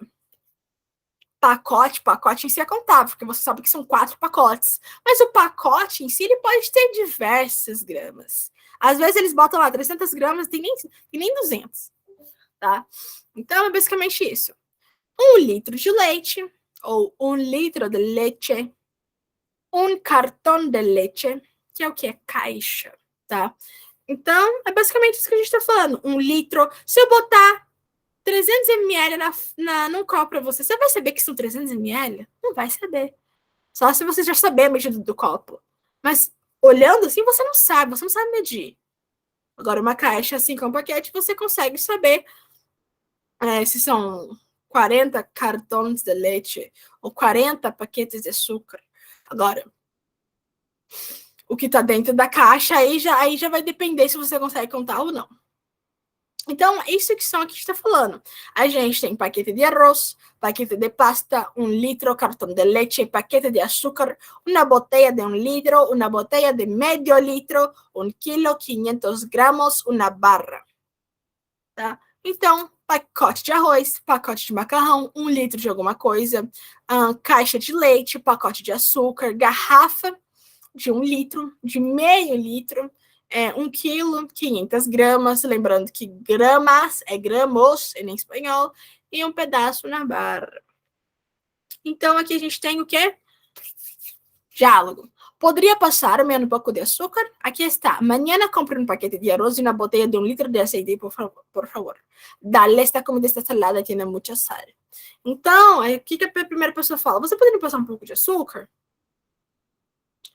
Pacote em si é contável, porque você sabe que são 4 pacotes. Mas o pacote em si, ele pode ter diversas gramas. Às vezes eles botam lá 300 gramas, tem nem 200, tá? Então, é basicamente isso. 1 litro de leite, ou 1 litro de leite. 1 cartão de leite, que é o que? É caixa, tá? Então, é basicamente isso que a gente tá falando. 1 litro. Se eu botar 300 ml num copo para você, você vai saber que são 300 ml? Não vai saber. Só se você já saber a medida do copo. Mas olhando assim, você não sabe medir. Agora, uma caixa assim com um paquete, você consegue saber se são 40 cartões de leite ou 40 paquetes de açúcar. Agora, o que está dentro da caixa, aí já vai depender se você consegue contar ou não. Então, isso que são aqui que está falando. A gente tem paquete de arroz, paquete de pasta, 1 litro, cartão de leite, paquete de açúcar, uma botella de 1 litro, uma botella de medio litro, 1 quilo, 500 gramos, uma barra. Tá? Então, pacote de arroz, pacote de macarrão, 1 litro de alguma coisa, caixa de leite, pacote de açúcar, garrafa de 1 litro, de meio litro, 1 quilo, 500 gramas, lembrando que gramas é gramos em espanhol, e um pedaço na barra. Então, aqui a gente tem o quê? Diálogo. Podría pasarme un poco de azúcar? Aquí está. Mañana compre un paquete de arroz y una botella de 1 litro de aceite, por favor. Dale, esta comida está salada, tiene mucha sal. Então, o que a primeira pessoa fala? Você poderia passar um pouco de açúcar?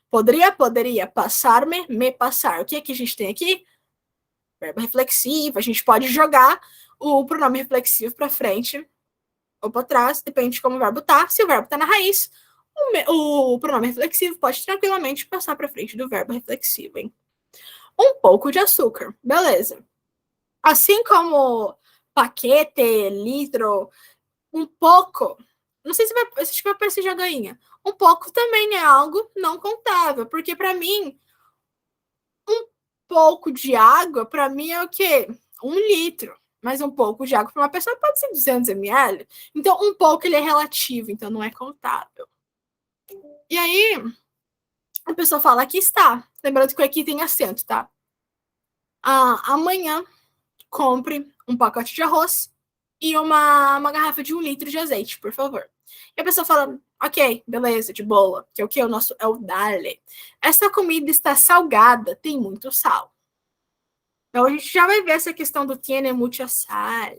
Poderia. Passar-me, me passar. O que é que a gente tem aqui? Verbo reflexivo. A gente pode jogar o pronome reflexivo para frente ou para trás, depende de como o verbo tá. Se o verbo tá na raiz, o pronome reflexivo pode tranquilamente passar para frente do verbo reflexivo, hein? 1 pouco de açúcar. Beleza. Assim como paquete, litro, um pouco. Não sei se vai parecer jogainha. Um pouco também é algo não contável, porque para mim, 1 pouco de água, para mim é o quê? 1 litro. Mas um pouco de água para uma pessoa pode ser 200 ml. Então, um pouco ele é relativo, então não é contável. E aí, a pessoa fala, aqui está. Lembrando que aqui tem acento, tá? Amanhã, compre um pacote de arroz e uma garrafa de 1 litro de azeite, por favor. E a pessoa fala, ok, beleza, de boa. Que é o que? O nosso é o dale. Essa comida está salgada, tem muito sal. Então, a gente já vai ver essa questão do tiene mucha sal.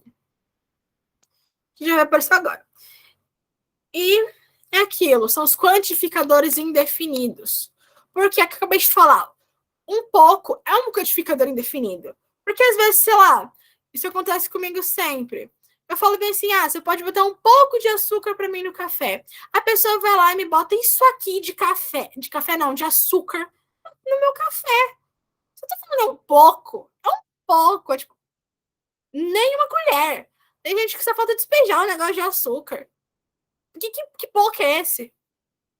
Que já vai aparecer agora. E é aquilo, são os quantificadores indefinidos. Porque é que eu acabei de falar, um pouco é um quantificador indefinido. Porque às vezes, sei lá, isso acontece comigo sempre. Eu falo bem assim, você pode botar um pouco de açúcar para mim no café. A pessoa vai lá e me bota isso aqui de café não, de açúcar no meu café. Você tá falando é um pouco, é tipo, nem uma colher. Tem gente que só falta despejar um negócio de açúcar. Que pouco é esse?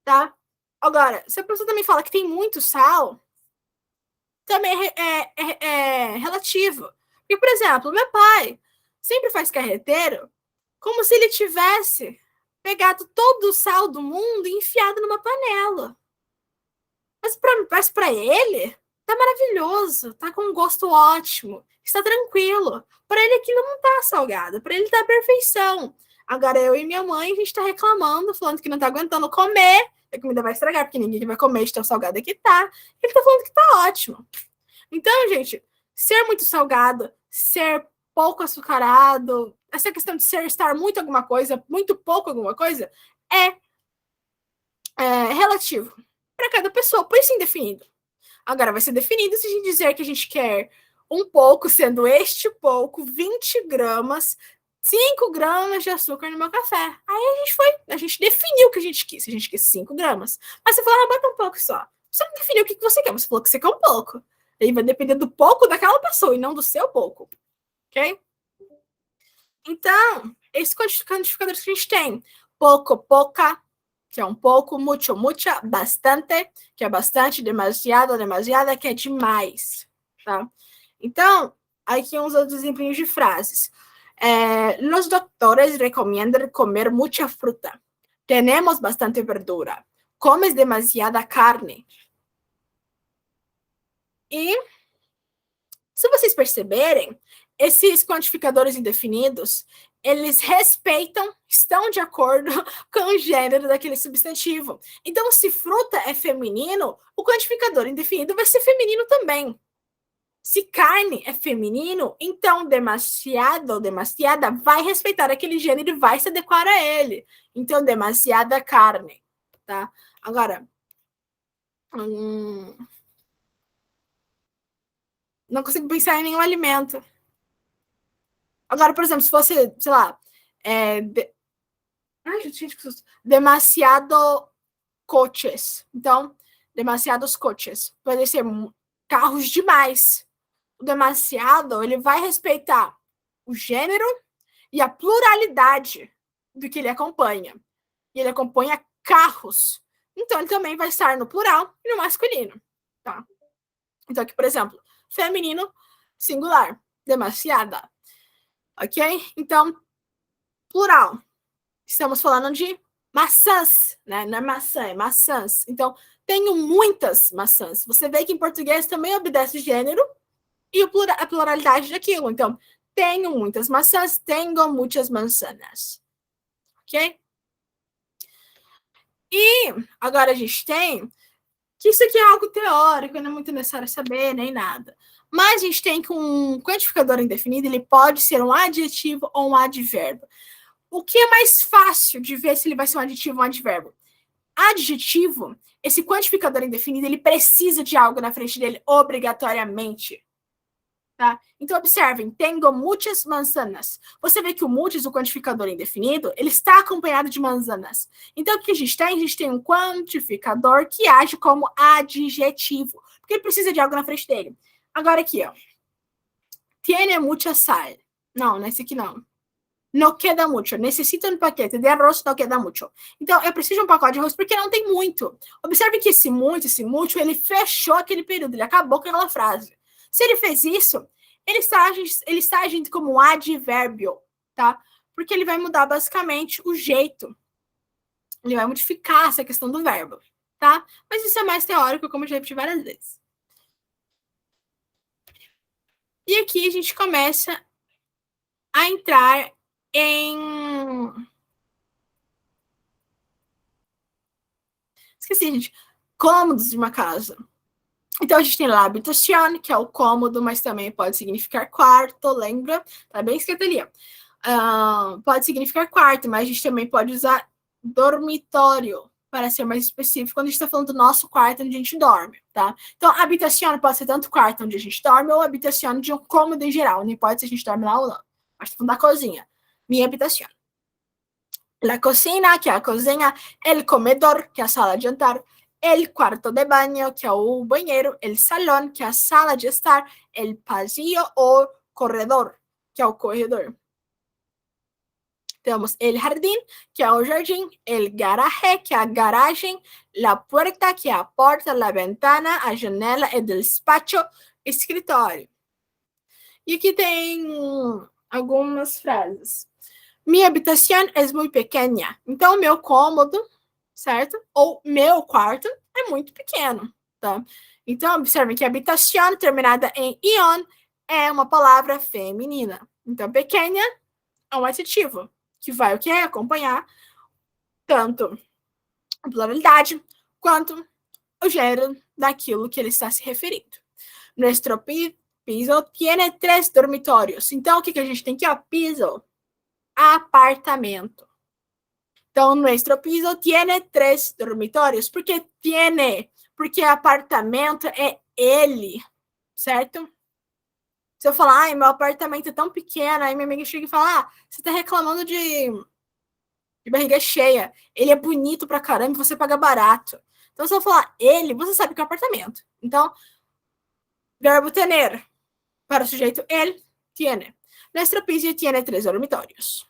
Tá? Agora, se a pessoa também fala que tem muito sal, também é relativo. Porque, por exemplo, meu pai sempre faz carreteiro como se ele tivesse pegado todo o sal do mundo e enfiado numa panela. Mas para ele, tá maravilhoso, tá com um gosto ótimo, está tranquilo. Para ele aquilo não tá salgado, para ele tá perfeição. Agora eu e minha mãe, a gente tá reclamando, falando que não tá aguentando comer, a comida vai estragar, porque ninguém vai comer de tão salgada que tá. Ele tá falando que tá ótimo. Então, gente, ser muito salgado, ser pouco açucarado, essa questão de estar muito alguma coisa, muito pouco alguma coisa, é relativo para cada pessoa, por isso indefinido. Agora, vai ser definido se a gente dizer que a gente quer um pouco, sendo este pouco, 20 gramas, 5 gramas de açúcar no meu café. Aí a gente definiu o que a gente quis. A gente quis 5 gramas. Mas você falou, bota um pouco só. Você não definiu o que você quer, você falou que você quer um pouco. Aí vai depender do pouco daquela pessoa e não do seu pouco. Ok? Então, esses quantificadores que a gente tem. Pouco, pouca, que é um pouco, mucho, mucha, bastante, que é bastante, demasiado, demasiada, que é demais, tá? Então, aqui uns outros exemplos de frases. Los doctores recomiendan comer mucha fruta. Tenemos bastante verdura. Comes demasiada carne. E, se vocês perceberem, esses quantificadores indefinidos, eles respeitam, estão de acordo com o gênero daquele substantivo. Então, se fruta é feminino, o quantificador indefinido vai ser feminino também. Se carne é feminino, então demasiado ou demasiada vai respeitar aquele gênero e vai se adequar a ele. Então, demasiada carne, tá? Agora, não consigo pensar em nenhum alimento. Agora, por exemplo, se fosse, sei lá, ai, gente, que susto. Demasiado coches. Então, demasiados coches. Pode ser carros demais. O demasiado, ele vai respeitar o gênero e a pluralidade do que ele acompanha. E ele acompanha carros. Então, ele também vai estar no plural e no masculino. Tá? Então, aqui, por exemplo, feminino, singular. Demasiada. Ok? Então, plural. Estamos falando de maçãs, né? Não é maçã, é maçãs. Então, tenho muitas maçãs. Você vê que em português também obedece gênero e a pluralidade daquilo. Então, tenho muitas maçãs, tenho muitas manzanas. Ok? E agora a gente tem que isso aqui é algo teórico, não é muito necessário saber, nem nada. Mas a gente tem que um quantificador indefinido, ele pode ser um adjetivo ou um advérbio. O que é mais fácil de ver se ele vai ser um adjetivo ou um advérbio? Adjetivo, esse quantificador indefinido, ele precisa de algo na frente dele obrigatoriamente. Tá? Então, observem, tenho muitas manzanas. Você vê que o muitas, o quantificador indefinido, ele está acompanhado de manzanas. Então, o que a gente tem? A gente tem um quantificador que age como adjetivo, porque ele precisa de algo na frente dele. Agora aqui, ó. Tiene mucha sal. Não, nesse aqui não. No queda mucho. Necessito um paquete de arroz, no queda mucho. Então, eu preciso de um pacote de arroz porque não tem muito. Observe que esse muito, ele fechou aquele período, ele acabou com aquela frase. Se ele fez isso, ele está agindo como um advérbio, tá? Porque ele vai mudar basicamente o jeito. Ele vai modificar essa questão do verbo, tá? Mas isso é mais teórico, como eu já repeti várias vezes. E aqui a gente começa a entrar em... Esqueci, gente. Cômodos de uma casa. Então, a gente tem lá habitación, que é o cômodo, mas também pode significar quarto, lembra? Tá bem escrito ali, ó. Pode significar quarto, mas a gente também pode usar dormitório, para ser mais específico, quando a gente está falando do nosso quarto onde a gente dorme, tá? Então, habitación pode ser tanto quarto onde a gente dorme, ou habitación de um cômodo em geral, não importa se a gente dorme lá ou não. Mas tá falando da cozinha. Minha habitación. La cocina, que é a cozinha, el comedor, que é a sala de jantar, el cuarto de baño, que é o banheiro, el salón, que é a sala de estar, el pasillo ou corredor, que é o corredor. Temos el jardín, que é o jardim, el garaje, que é a garagem, la puerta, que é a porta, la ventana, a janela, el despacho, escritório. E aqui tem algumas frases. Minha habitação é muito pequena. Então, meu cômodo, certo? Ou meu quarto é muito pequeno, tá? Então, observe que habitação, terminada em ion, é uma palavra feminina. Então, pequena é um adjetivo, que vai o quê? Acompanhar tanto a pluralidade quanto o gênero daquilo que ele está se referindo. Nuestro piso tiene 3 dormitórios. Então, o que a gente tem aqui? Ó, piso. Apartamento. Então, nuestro piso tiene 3 dormitórios. Por que tiene? Porque apartamento é ele, certo? Se eu falar, ai, meu apartamento é tão pequeno, aí minha amiga chega e fala, você tá reclamando de barriga cheia. Ele é bonito pra caramba e você paga barato. Então, se eu falar ele, você sabe que é um apartamento. Então, verbo tener. Para o sujeito, ele, tiene. Nuestro piso tiene 3 dormitórios.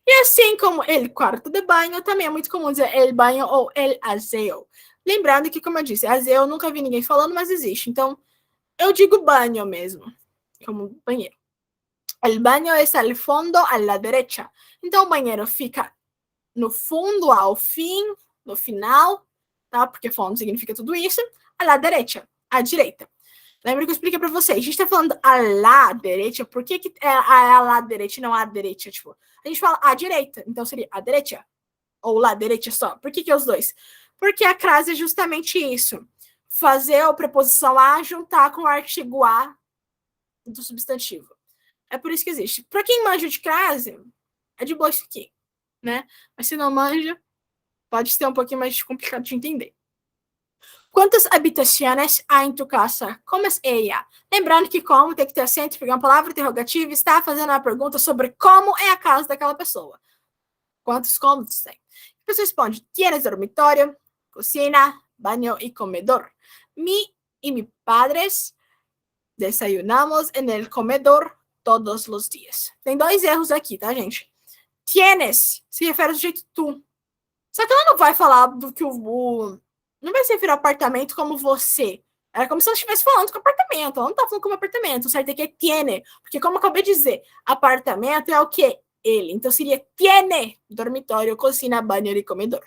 E assim como el quarto de banho, também é muito comum dizer el banho ou el aseo. Lembrando que, como eu disse, aseo eu nunca vi ninguém falando, mas existe. Então, eu digo banho mesmo, como banheiro. El baño es al fondo, a la derecha. Então, o banheiro fica no fundo, ao fim, no final, tá? Porque fundo significa tudo isso. A la derecha, à direita. Lembra que eu expliquei para vocês? A gente tá falando a la direita, por que é a la direita e não a direita? Tipo, a gente fala a direita, então seria a direita. Ou la direita só. Por que os dois? Porque a crase é justamente isso. Fazer a preposição a juntar com o artigo a do substantivo. É por isso que existe. Para quem manja de crase, é de boa isso aqui, né? Mas se não manja, pode ser um pouquinho mais complicado de entender. Quantas habitações há em tu casa? Como é ela? Lembrando que como tem que ter acento, pegar uma palavra interrogativa e está fazendo uma pergunta sobre como é a casa daquela pessoa. Quantos cômodos tem? A pessoa responde, tienes dormitório, cocina, banho e comedor. Mi e mi padres desayunamos en el comedor todos os dias. Tem 2 erros aqui, tá, gente? Tienes se refere ao sujeito tu. Só que ela não vai falar do que não vai se referir ao apartamento como você. É como se ela estivesse falando com apartamento. Ela não tá falando como apartamento. O certo é que é tiene. Porque, como eu acabei de dizer, apartamento é o quê? Ele. Então, seria tiene dormitório, cocina, banho e comedor.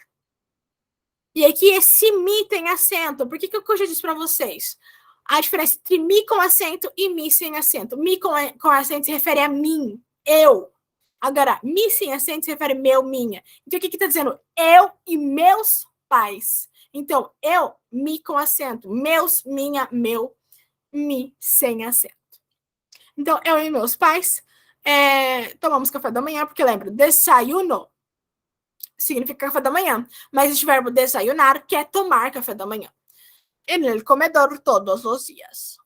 E aqui, esse mi tem acento. Por que eu já disse para vocês? A diferença entre mi com acento e mi sem acento. Mi com acento se refere a mim, eu. Agora, mi sem acento se refere a meu, minha. Então, o que está dizendo? Eu e meus pais. Então, eu, mi com acento. Meus, minha, meu, mi sem acento. Então, eu e meus pais tomamos café da manhã, porque lembra, desayuno significa café da manhã. Mas este verbo desayunar quer tomar café da manhã. En el comedor todos os dias.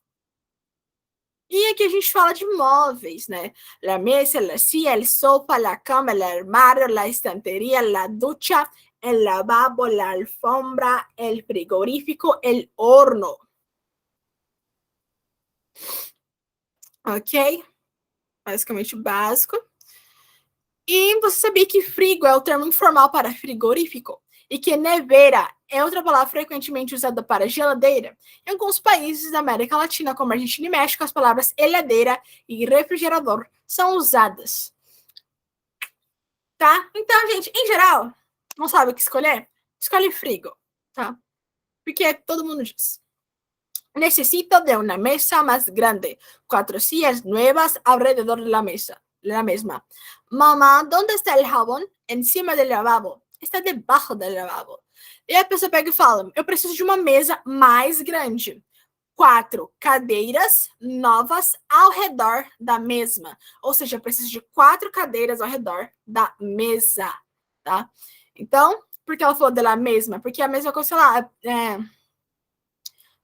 E aqui a gente fala de móveis, né? La mesa, la silla, el sofá, la cama, el armario, la estantería, la ducha, el lavabo, la alfombra, el frigorífico, el horno. Ok? Basicamente básico. E você sabia que frigo é o termo informal para frigorífico? E que nevera é outra palavra frequentemente usada para geladeira. Em alguns países da América Latina, como Argentina e México, as palavras heladeira e refrigerador são usadas. Tá? Então, gente, em geral, não sabe o que escolher? Escolhe frigo, tá? Porque todo mundo diz. Necesito de una mesa más grande, 4 sillas nuevas alrededor de la mesa, la misma. Mamá, ¿dónde está el jabón? Encima del lavabo. Está debaixo do lavabo. E a pessoa pega e fala, eu preciso de uma mesa mais grande. 4 cadeiras novas ao redor da mesma. Ou seja, eu preciso de 4 cadeiras ao redor da mesa, tá? Então, por que ela falou dela mesma? Porque a mesma coisa, sei lá,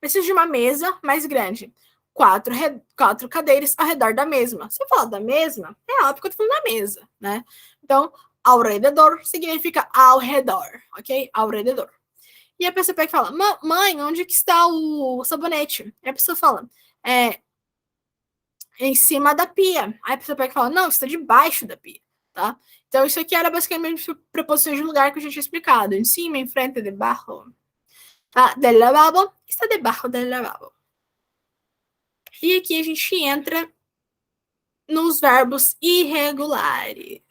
preciso de uma mesa mais grande. 4 cadeiras ao redor da mesma. Se eu falar da mesma, é óbvio que eu tô falando da mesa, né? Então, ao redor significa ao redor, ok? Ao redor. E a pessoa pega e fala, mãe, onde que está o sabonete? E a pessoa fala, em cima da pia. Aí a pessoa pega e fala, não, está debaixo da pia, tá? Então, isso aqui era basicamente preposições de lugar que eu já tinha explicado. Em cima, em frente, debaixo. Tá? Del lavabo, está debaixo del lavabo. E aqui a gente entra nos verbos irregulares,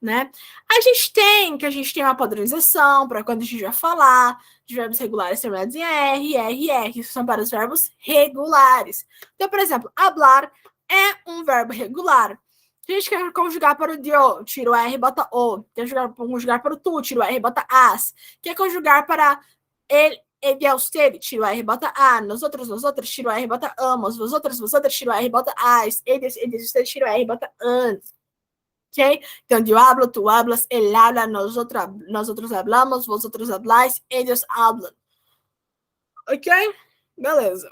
né? A gente tem uma padronização para quando a gente vai falar de verbos regulares terminados em R, isso são para os verbos regulares. Então, por exemplo, hablar é um verbo regular. Se a gente quer conjugar para o dio, tira o R e bota o. Quer conjugar para o tu, tira o R e bota as. Quer conjugar para ele é usted, tira o R e bota a. Nós outros, tira o R e bota amos. Vosotros, tira o R e bota as. Eles, usted, tira o R e bota an. Ok? Então, eu hablo, tu hablas, ele habla, nosotros hablamos, vosotros habláis, ellos hablan. Ok? Beleza.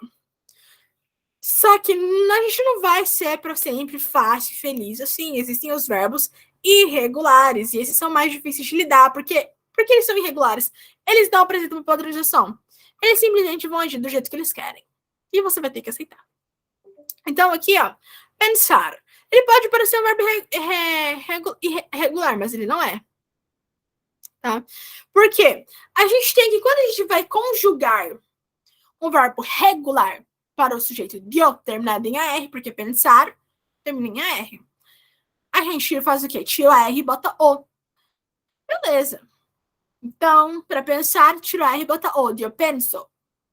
Só que a gente não vai ser para sempre fácil e feliz. Assim, existem os verbos irregulares, e esses são mais difíceis de lidar, porque eles são irregulares. Eles não apresentam uma padronização. Eles simplesmente vão agir do jeito que eles querem. E você vai ter que aceitar. Então, aqui, ó, pensar. Ele pode parecer um verbo irregular, mas ele não é. Tá? Por quê? A gente tem que, quando a gente vai conjugar um verbo regular para o sujeito dio, terminado em AR, porque pensar termina em AR. A gente faz o quê? Tira o R e bota O. Beleza. Então, para pensar, tira o R e bota O. Eu penso.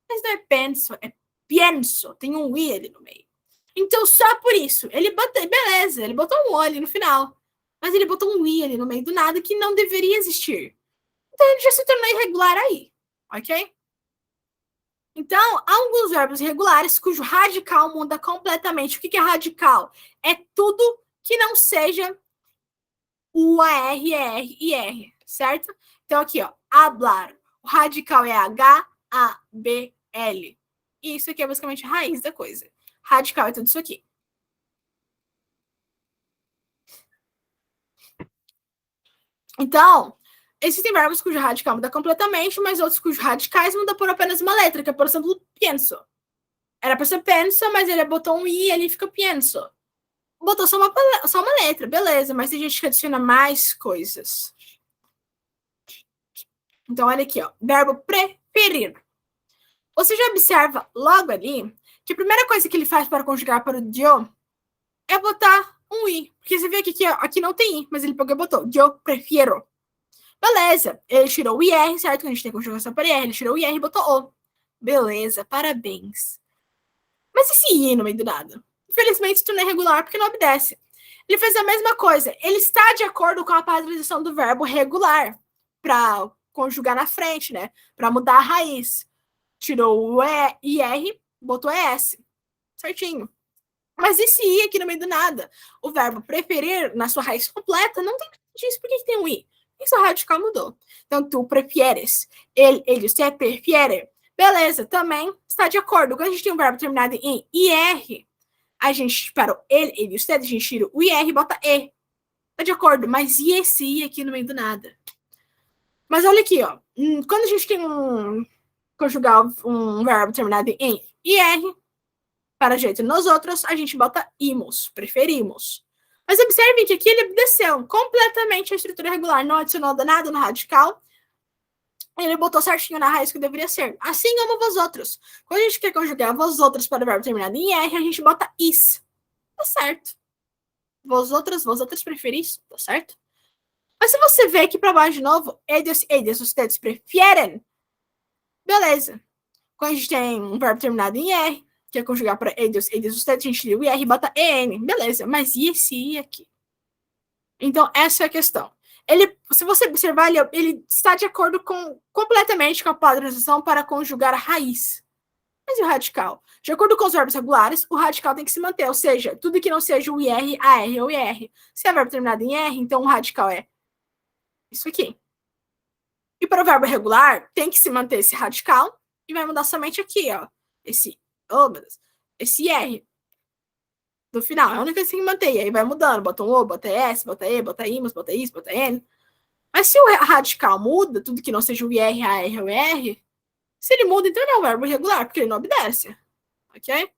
Mas não é penso, é pienso. Tem um I ali no meio. Então, só por isso, ele botou, beleza, ele botou um O ali no final. Mas ele botou um I ali no meio do nada que não deveria existir. Então, ele já se tornou irregular aí. Ok? Então, há alguns verbos irregulares cujo radical muda completamente. O que é radical? É tudo que não seja o AR, ER e R, certo? Então, aqui, ó, hablar. O radical é H-A-B-L. E isso aqui é basicamente a raiz da coisa. Radical é tudo isso aqui. Então, existem verbos cujo radical muda completamente, mas outros cujos radicais mudam por apenas uma letra, que é, por exemplo, pienso. Era para ser pensa, mas ele botou um i e ele fica pienso. Botou só uma letra, beleza, mas tem gente que adiciona mais coisas. Então, olha aqui, ó. Verbo preferir. Você já observa logo ali que a primeira coisa que ele faz para conjugar para o dio é botar um i. Porque você vê que aqui não tem i, mas ele pegou e botou yo prefiero. Beleza, ele tirou o IR, certo? Que a gente tem conjugação para IR, ele tirou o IR e botou O. Beleza, parabéns. Mas esse I no meio do nada? Infelizmente, isso não é regular porque não obedece. Ele fez a mesma coisa. Ele está de acordo com a padronização do verbo regular para conjugar na frente, né? Para mudar a raiz. Tirou o IR, botou ES. Certinho. Mas esse I aqui no meio do nada, o verbo preferir, na sua raiz completa, não tem disso. Por que tem um I? Isso radical mudou. Então, tu prefieres. Ele, você prefiere. Beleza, também está de acordo. Quando a gente tem um verbo terminado em IR, a gente, para o ele, você, a gente tira o IR e bota E. Está de acordo, mas e esse I aqui no meio do nada? Mas olha aqui, ó. Quando a gente tem conjugar um verbo terminado em IR, para jeito nos outros, a gente bota imos, preferimos. Mas observem que aqui ele obedeceu completamente a estrutura regular, não adicionou nada no radical Ele botou certinho na raiz que deveria ser. Assim como vós outros. Quando a gente quer conjugar vós outros para o verbo terminado em R, a gente bota is. Tá certo. Vós outros preferis, tá certo? Mas se você ver aqui para baixo de novo, eles, vocês preferem, beleza. Quando a gente tem um verbo terminado em R, que é conjugar para eles, vocês, a gente tira o IR e bota EN, beleza. Mas e esse I aqui? Então, essa é a questão. Se você observar, ele está de acordo completamente com a padronização para conjugar a raiz. Mas e o radical? De acordo com os verbos regulares, o radical tem que se manter, ou seja, tudo que não seja o IR, AR ou IR. Se é verbo terminado em R, então o radical é isso aqui. E para o verbo regular, tem que se manter esse radical e vai mudar somente aqui, ó. Esse R do final. É a única coisa que tem que manter. E aí vai mudando. Bota um O, bota S, bota E, bota IMOS, bota IS, bota N. Mas se o radical muda, tudo que não seja o IR, AR ou ER, se ele muda, então ele é um verbo irregular, porque ele não obedece. Ok?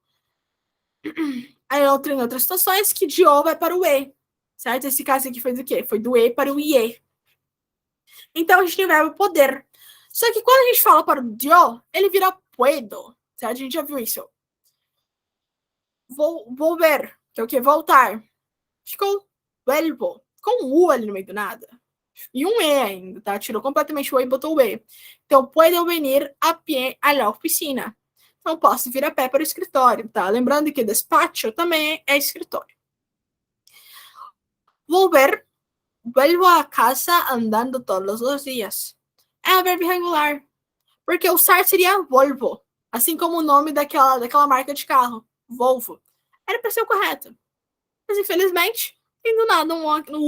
Aí em outras situações, que de O vai para o E. Certo? Esse caso aqui foi do quê? Foi do E para o IE. Então a gente tem o verbo poder. Só que quando a gente fala para o dio, ele vira puedo. Certo? A gente já viu isso. Volver, que é o quê? Voltar. Ficou vuelvo. Com um U ali no meio do nada. E um E ainda, tá? Tirou completamente o E e botou o E. Então, puedo venir a pé a la oficina. Então, posso vir a pé para o escritório, tá? Lembrando que despacho também é escritório. Volver. Vuelvo a casa andando todos os dias. É verbo irregular. Porque o certo seria Volvo. Assim como o nome daquela marca de carro. Volvo. Era para ser o correto. Mas, infelizmente, tem do nada um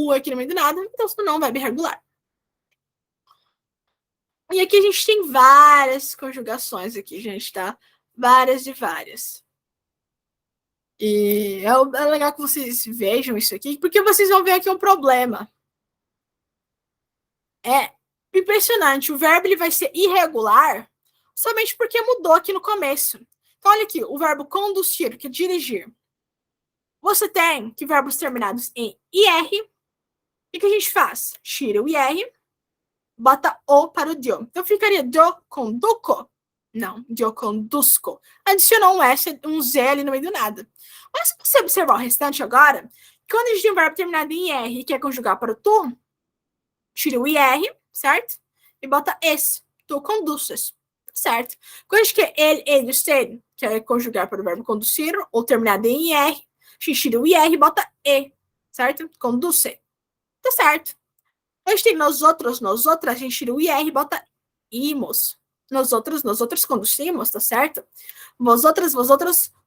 U aqui no meio do nada. Então, isso não é um verbo irregular. E aqui a gente tem várias conjugações aqui, gente, tá? Várias e várias. E é legal que vocês vejam isso aqui, porque vocês vão ver aqui um problema. É impressionante. O verbo ele vai ser irregular somente porque mudou aqui no começo. Então, olha aqui, o verbo conduzir, que é dirigir. Você tem que verbos terminados em IR. O que a gente faz? Tira o IR, bota O para o dio. Então, ficaria dio conduco. Não, dio conduzco. Adicionou um S, um Z ali no meio do nada. Mas se você observar o restante agora, quando a gente tem um verbo terminado em IR e quer conjugar para o tu, tira o IR, certo? E bota esse. Tu conduzes. Certo? Quando a gente quer ele, você, quer conjugar para o verbo conduzir, ou terminado em IR, a gente tira o IR e bota E. Certo? Conduce. Tá certo. A gente tem nós outros, a gente tira o IR e bota imos. Nós outros conduzimos, tá certo? Vós outros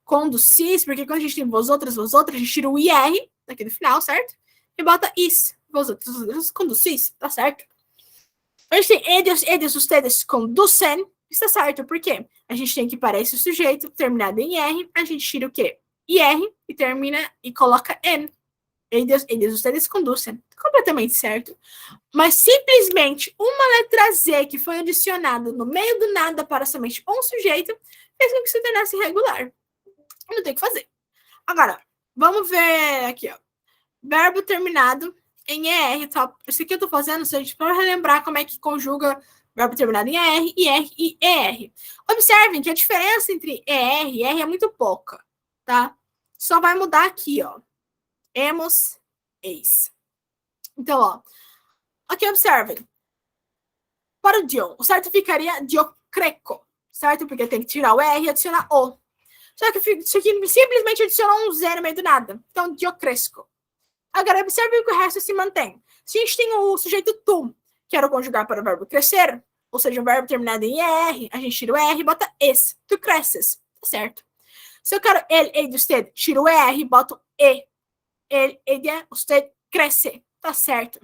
conduzis, porque quando a gente tem vós outros, a gente tira o IR aqui no final, certo? E bota is. Vós outros conduzis, tá certo? A gente tem eles, ustedes conduzem, está certo, por quê? A gente tem que parar esse sujeito, terminado em R, a gente tira o quê? IR e termina e coloca N. Eles, ustedes conduzem. Completamente certo. Mas simplesmente uma letra Z que foi adicionada no meio do nada para somente um sujeito fez com que se tornasse irregular. Não tem o que fazer. Agora, vamos ver aqui, ó. Verbo terminado em ER, tá? Isso aqui eu tô fazendo, gente, para relembrar como é que conjuga verbo terminado em ER, IR e ER. Observem que a diferença entre ER e ER é muito pouca, tá? Só vai mudar aqui, ó. Hemos, eis. Então, ó. Aqui, observem. Para o dio, o certo ficaria diocreco, certo? Porque tem que tirar o R e adicionar O. Só que isso aqui simplesmente adiciona um Z no meio do nada. Então, diocresco. Agora, observe que o resto se mantém. Se a gente tem o sujeito tu, quero conjugar para o verbo crescer, ou seja, o verbo terminado em ER, a gente tira o R e bota es. Tu cresces. Tá certo. Se eu quero ele, usted, tiro o ER e boto E. Ele, usted, cresce. Tá certo.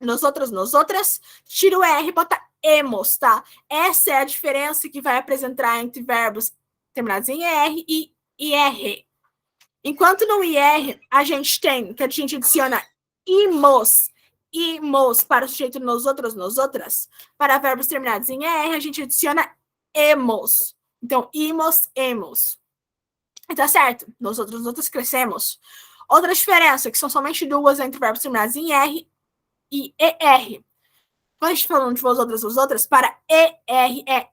Nós outras, tira o R e bota emos, tá? Essa é a diferença que vai apresentar entre verbos terminados em ER e IR. Enquanto no IR, a gente tem, que a gente adiciona imos para o sujeito nos outras. Para verbos terminados em ER, a gente adiciona emos. Então, imos, emos. Tá certo? Nós outros crescemos. Outra diferença, que são somente duas entre verbos terminados em R e ER. quando a gente tá falando de vosotras, para ER é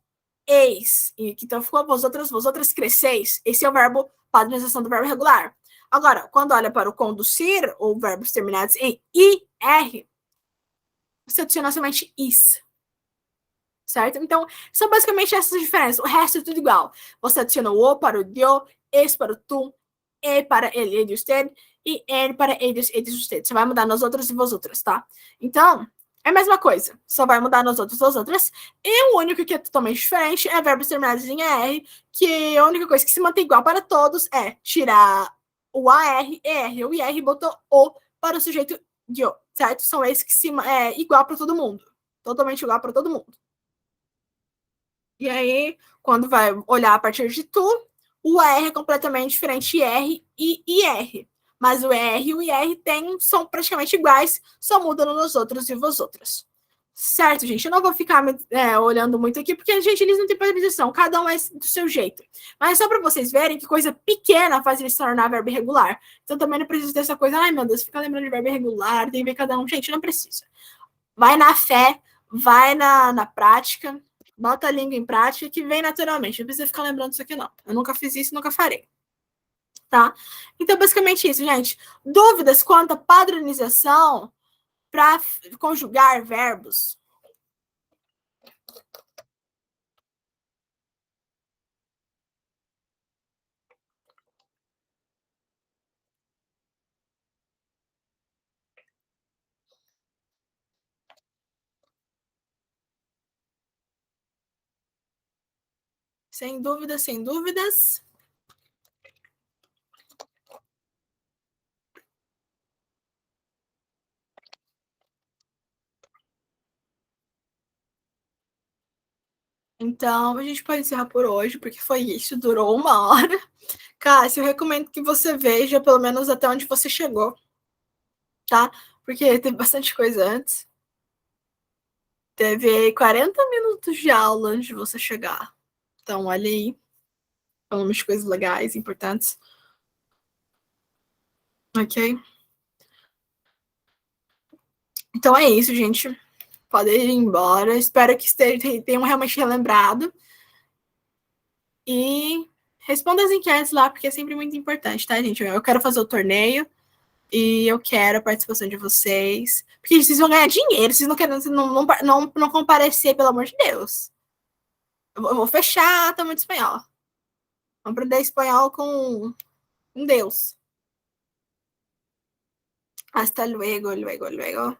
eis. Então ficou vosotras cresceis. Esse é o verbo, padronização do verbo regular. Agora, quando olha para o conduzir, ou verbos terminados em IR, você adiciona somente is. Certo? Então, são basicamente essas diferenças. O resto é tudo igual. Você adiciona o para o dio, es para o tu, e para ele e usted, e ele para eles e usted. Você vai mudar nós outros e vosotras, tá? Então, é a mesma coisa. Só vai mudar nós outros e vosotras. E o único que é totalmente diferente é verbos terminados em AR, que a única coisa que se mantém igual para todos é tirar o AR, ER ou IR e botou o para o sujeito dio, certo? São esses que se é igual para todo mundo. Totalmente igual para todo mundo. E aí, quando vai olhar a partir de tu, o R é completamente diferente de R e IR. Mas o R e o IR são praticamente iguais, só mudam nos outros e vosotros. Certo, gente? Eu não vou ficar olhando muito aqui, porque, gente, eles não têm padronização, cada um é do seu jeito. Mas é só para vocês verem que coisa pequena faz ele se tornar verbo irregular. Então também não precisa dessa coisa, ai meu Deus, fica lembrando de verbo irregular, tem que ver cada um. Gente, não precisa. Vai na fé, vai na prática, bota a língua em prática que vem naturalmente. Não precisa ficar lembrando isso aqui, não. Eu nunca fiz isso e nunca farei. Tá? Então, basicamente isso, gente. Dúvidas quanto à padronização para conjugar verbos? Sem dúvidas, sem dúvidas. Então, a gente pode encerrar por hoje, porque foi isso, durou 1 hora. Cássia, eu recomendo que você veja pelo menos até onde você chegou, tá? Porque teve bastante coisa antes. Teve 40 minutos de aula antes de você chegar. Então, olha aí. Falamos de coisas legais, importantes. Ok? Então é isso, gente. Pode ir embora. Espero que tenham realmente relembrado. E responda as enquetes lá, porque é sempre muito importante, tá, gente? Eu quero fazer o torneio e eu quero a participação de vocês. Porque vocês vão ganhar dinheiro, vocês não querem não comparecer, pelo amor de Deus. Eu vou fechar também de espanhol. Vamos aprender espanhol com Deus. Hasta luego, luego, luego.